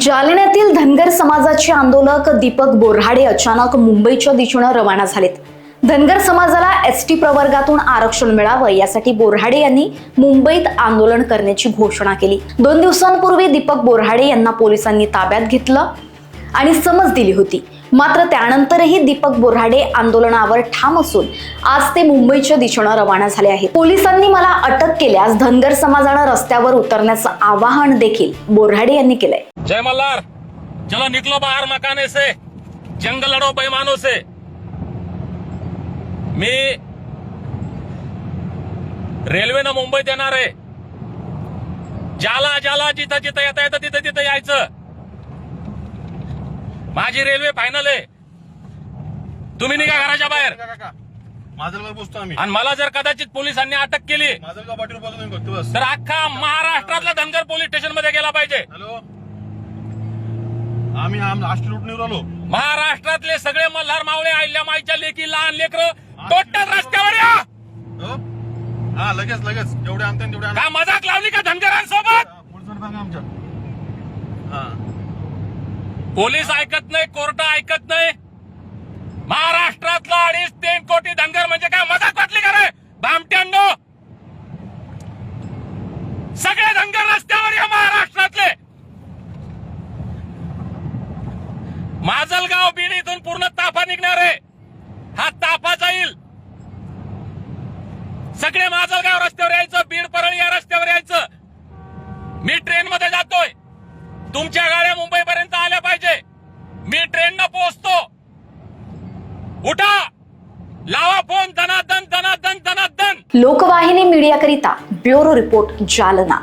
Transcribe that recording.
जालन्यातील धनगर समाजाचे आंदोलक दीपक बोऱ्हाडे अचानक मुंबईच्या दिशेने रवाना झालेत। धनगर समाजाला एसटी प्रवर्गातून आरक्षण मिळावं यासाठी बोऱ्हाडे यांनी मुंबईत आंदोलन करण्याची घोषणा केली। 2 दिवसांपूर्वी दीपक बोऱ्हाडे यांना पोलिसांनी ताब्यात घेतलं आणि समज दिली होती। मात्र त्यानंतरही दीपक बोऱ्हाडे आंदोलनावर ठाम असून आज ते मुंबईच्या दिशेने रवाना झाले आहेत। पोलिसांनी मला अटक केल्यास धनगर समाजाने रस्त्यावर उतरण्याचं आवाहन देखील बोऱ्हाडे यांनी केलंय। जय मल्हार, चलो निकलो बाहर मकाने से, जंग लड़ो बेईमानों से। मी रेल्वेनं मुंबईत येणार आहे। ज्याला ज्याला जिथं जिथं येता येतं तिथं तिथं यायचं। माझी रेल्वे फायनल आहे। तुम्ही निघा घराच्या बाहेर। माझलगाव बसतो आम्ही आणि मला जर कदाचित पोलिसांनी अटक केली माझलगाव पाटील बोलतो तुम्ही फक्त बस। तर अख्खा महाराष्ट्रातला धनगर पोलीस स्टेशन मध्ये गेला पाहिजे। हॅलो, आम्ही राष्ट्रीय रूट निवड आलो। महाराष्ट्रातले सगळे मल्हार मावळे, अहिल्यामाईच्या लेकी, लहान लेकरं टोटल रस्त्यावर या। हो? हा, लगेच लगेच जेवढे आणते तेवढे आणा। का मजाक लावली का धनगरांसोबत? पोलिसांना सांगा आमच्या। हा, पोलीस ऐकत नाही, कोर्ट ऐकत नाही। महाराष्ट्रातला 2.5-3 कोटी धनगर म्हणजे काय मजाक वाटली का रे भामट्यांनो? सगळे धनगर रस्त्यावर या महाराष्ट्रातले। माजलगाव बीड इथून पूर्ण ताफा निघणार आहे। हा ताफा जाईल, सगळे माजलगाव रस्त्यावर यायचं, बीड परळी या रस्त्यावर यायचं। मी ट्रेन मध्ये जातोय, तुमच्या गाड्या मुंबई पर्यंत आल्या पाहिजे। मी ट्रेननं पोहोचतो। उठा, लावा फोन, धनादन धनादन धनादन। लोकवाहिनी मीडियाकरिता ब्युरो रिपोर्ट, जालना।